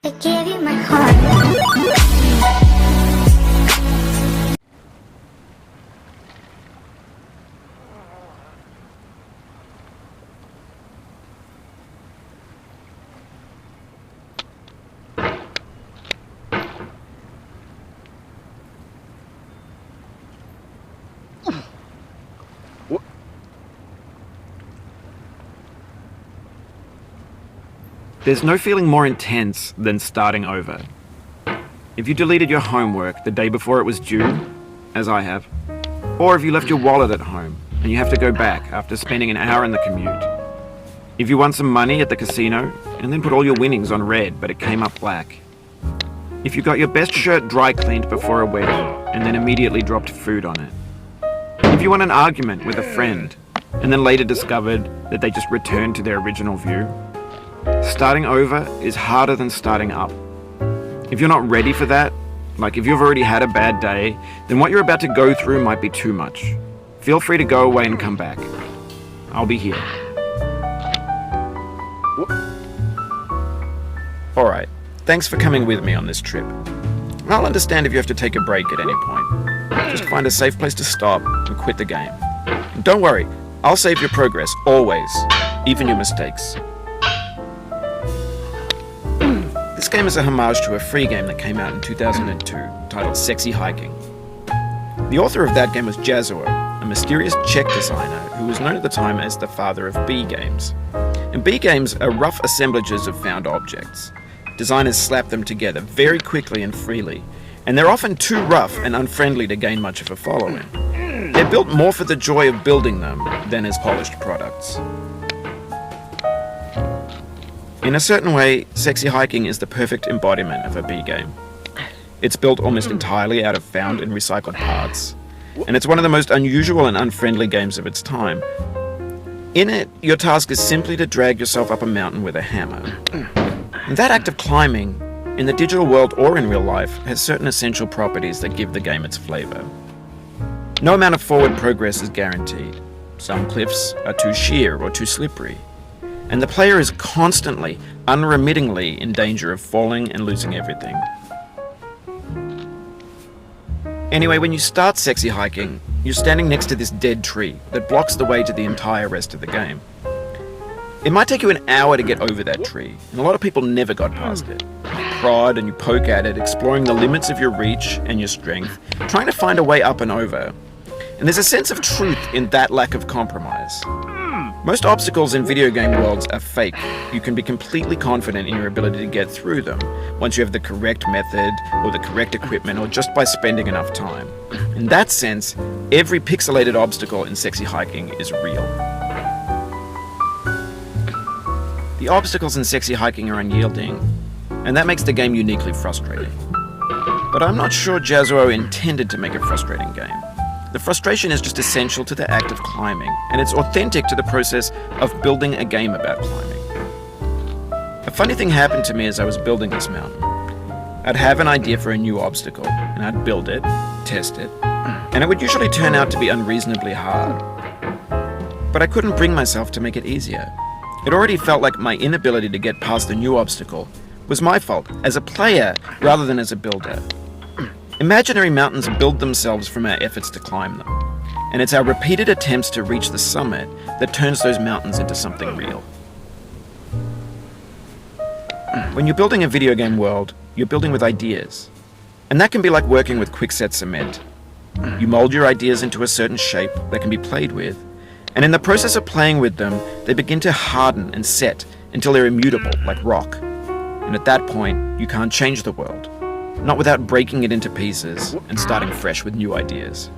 I gave you my heart. There's no feeling more intense than starting over. If you deleted your homework the day before it was due, as I have, or if you left your wallet at home and you have to go back after spending an hour in the commute. If you won some money at the casino and then put all your winnings on red but it came up black. If you got your best shirt dry cleaned before a wedding and then immediately dropped food on it. If you won an argument with a friend and then later discovered that they just returned to their original view. Starting over is harder than starting up. If you're not ready for that, like if you've already had a bad day, then what you're about to go through might be too much. Feel free to go away and come back. I'll be here. Alright, thanks for coming with me on this trip. I'll understand if you have to take a break at any point. Just find a safe place to stop and quit the game. And don't worry, I'll save your progress, always, even your mistakes. This game is a homage to a free game that came out in 2002, titled Sexy Hiking. The author of that game was Jazuo, a mysterious Czech designer who was known at the time as the father of B games. And B games are rough assemblages of found objects. Designers slap them together very quickly and freely, and they're often too rough and unfriendly to gain much of a following. They're built more for the joy of building them than as polished products. In a certain way, Sexy Hiking is the perfect embodiment of a B game. It's built almost entirely out of found and recycled parts, and it's one of the most unusual and unfriendly games of its time. In it, your task is simply to drag yourself up a mountain with a hammer. And that act of climbing, in the digital world or in real life, has certain essential properties that give the game its flavor. No amount of forward progress is guaranteed. Some cliffs are too sheer or too slippery. And the player is constantly, unremittingly in danger of falling and losing everything. Anyway, when you start Sexy Hiking, you're standing next to this dead tree that blocks the way to the entire rest of the game. It might take you an hour to get over that tree, and a lot of people never got past it. You prod and you poke at it, exploring the limits of your reach and your strength, trying to find a way up and over. And there's a sense of truth in that lack of compromise. Most obstacles in video game worlds are fake. You can be completely confident in your ability to get through them once you have the correct method or the correct equipment or just by spending enough time. In that sense, every pixelated obstacle in Sexy Hiking is real. The obstacles in Sexy Hiking are unyielding, and that makes the game uniquely frustrating. But I'm not sure Jazuo intended to make a frustrating game. The frustration is just essential to the act of climbing, and it's authentic to the process of building a game about climbing. A funny thing happened to me as I was building this mountain. I'd have an idea for a new obstacle, and I'd build it, test it, and it would usually turn out to be unreasonably hard. But I couldn't bring myself to make it easier. It already felt like my inability to get past the new obstacle was my fault as a player rather than as a builder. Imaginary mountains build themselves from our efforts to climb them, and it's our repeated attempts to reach the summit that turns those mountains into something real. When you're building a video game world, you're building with ideas, and that can be like working with quickset cement. You mold your ideas into a certain shape that can be played with, and in the process of playing with them, they begin to harden and set until they're immutable, like rock. And at that point, you can't change the world. Not without breaking it into pieces and starting fresh with new ideas.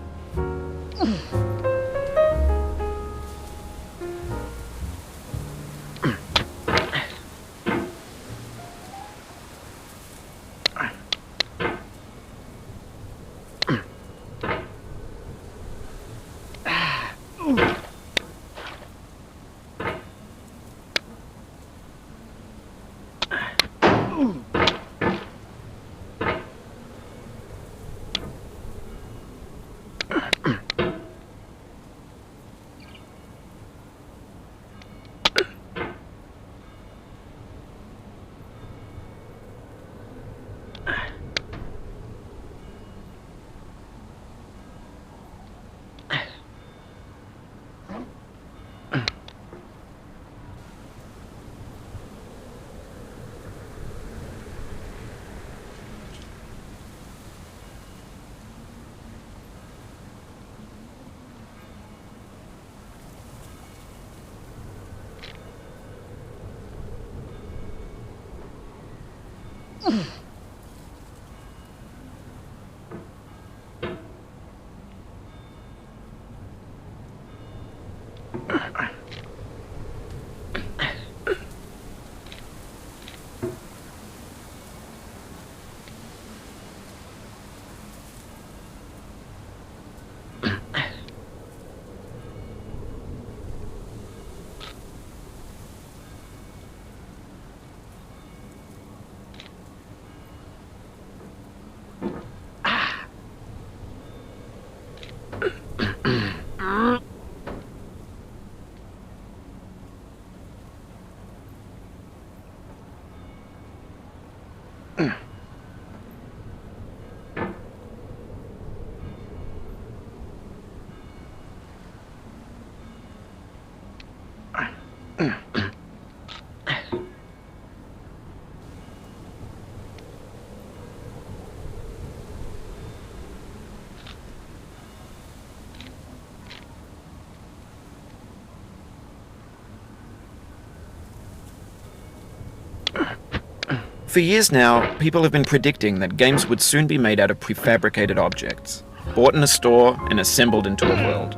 For years now, people have been predicting that games would soon be made out of prefabricated objects, bought in a store and assembled into a world.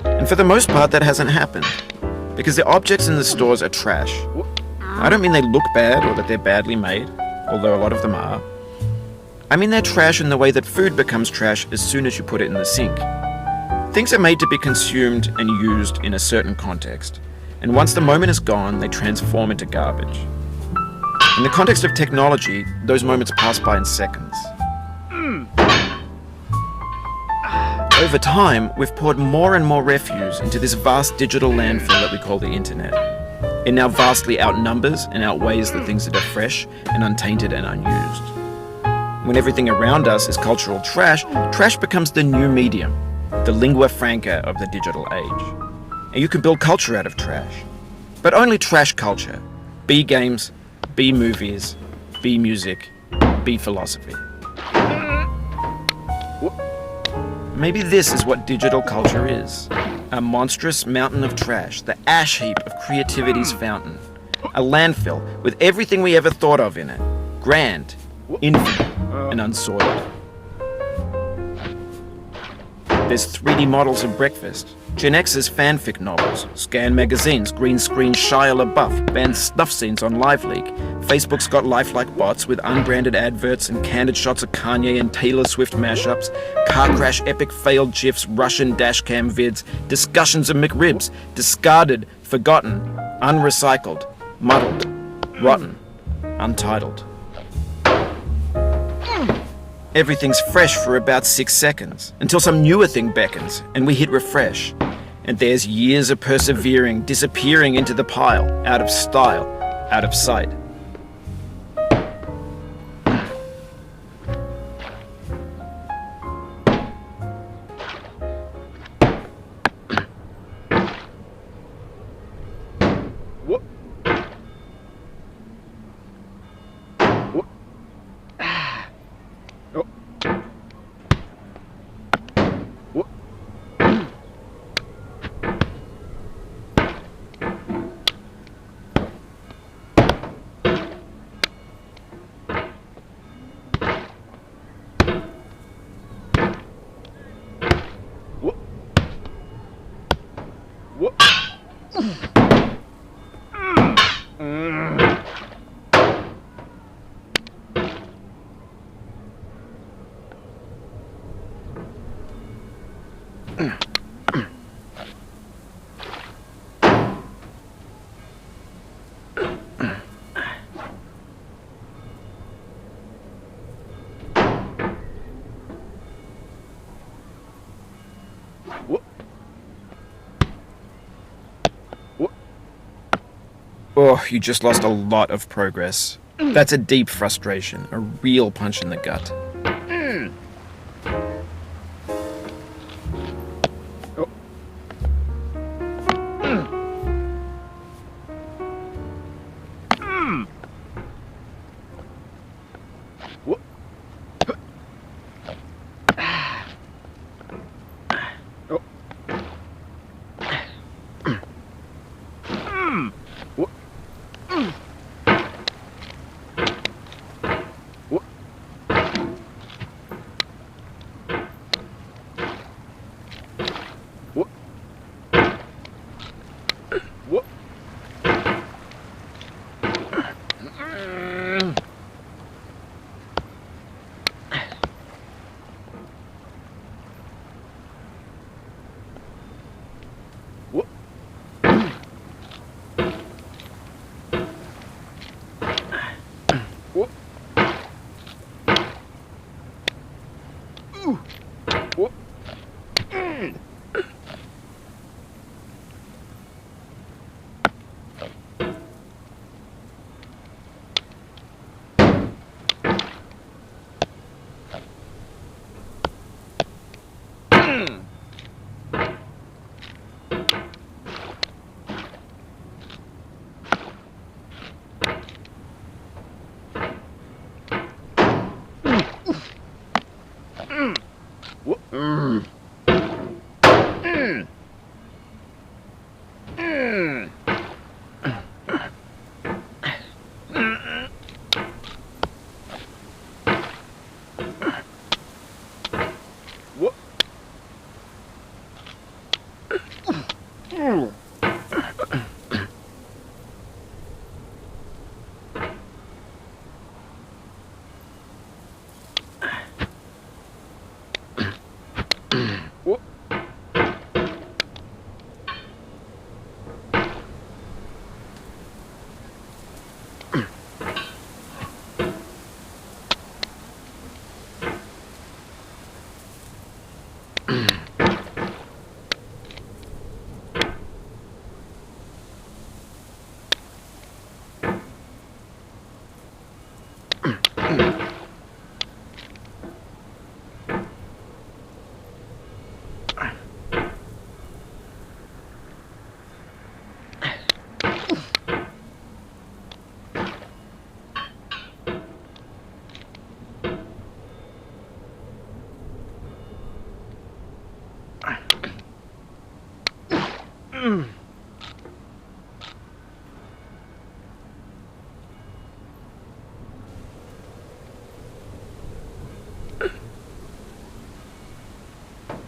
And for the most part, that hasn't happened, because the objects in the stores are trash. I don't mean they look bad or that they're badly made, although a lot of them are. I mean they're trash in the way that food becomes trash as soon as you put it in the sink. Things are made to be consumed and used in a certain context, and once the moment is gone, they transform into garbage. In the context of technology, those moments pass by in seconds. Over time, we've poured more and more refuse into this vast digital landfill that we call the internet. It now vastly outnumbers and outweighs the things that are fresh and untainted and unused. When everything around us is cultural trash, trash becomes the new medium, the lingua franca of the digital age. And you can build culture out of trash. But only trash culture. B games, B movies, B music, B philosophy. Maybe this is what digital culture is. A monstrous mountain of trash, the ash heap of creativity's fountain. A landfill with everything we ever thought of in it. Grand, infinite, and unsorted. There's 3D models of breakfast, Gen X's fanfic novels, scan magazines, green screen Shia LaBeouf, banned snuff scenes on LiveLeak. Facebook's got lifelike bots with unbranded adverts and candid shots of Kanye and Taylor Swift mashups, car crash epic failed GIFs, Russian dashcam vids, discussions of McRibs, discarded, forgotten, unrecycled, muddled, rotten, untitled. Everything's fresh for about 6 seconds, until some newer thing beckons, and we hit refresh. And there's years of persevering, disappearing into the pile, out of style, out of sight. Oh, you just lost a lot of progress. That's a deep frustration, a real punch in the gut.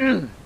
Mm.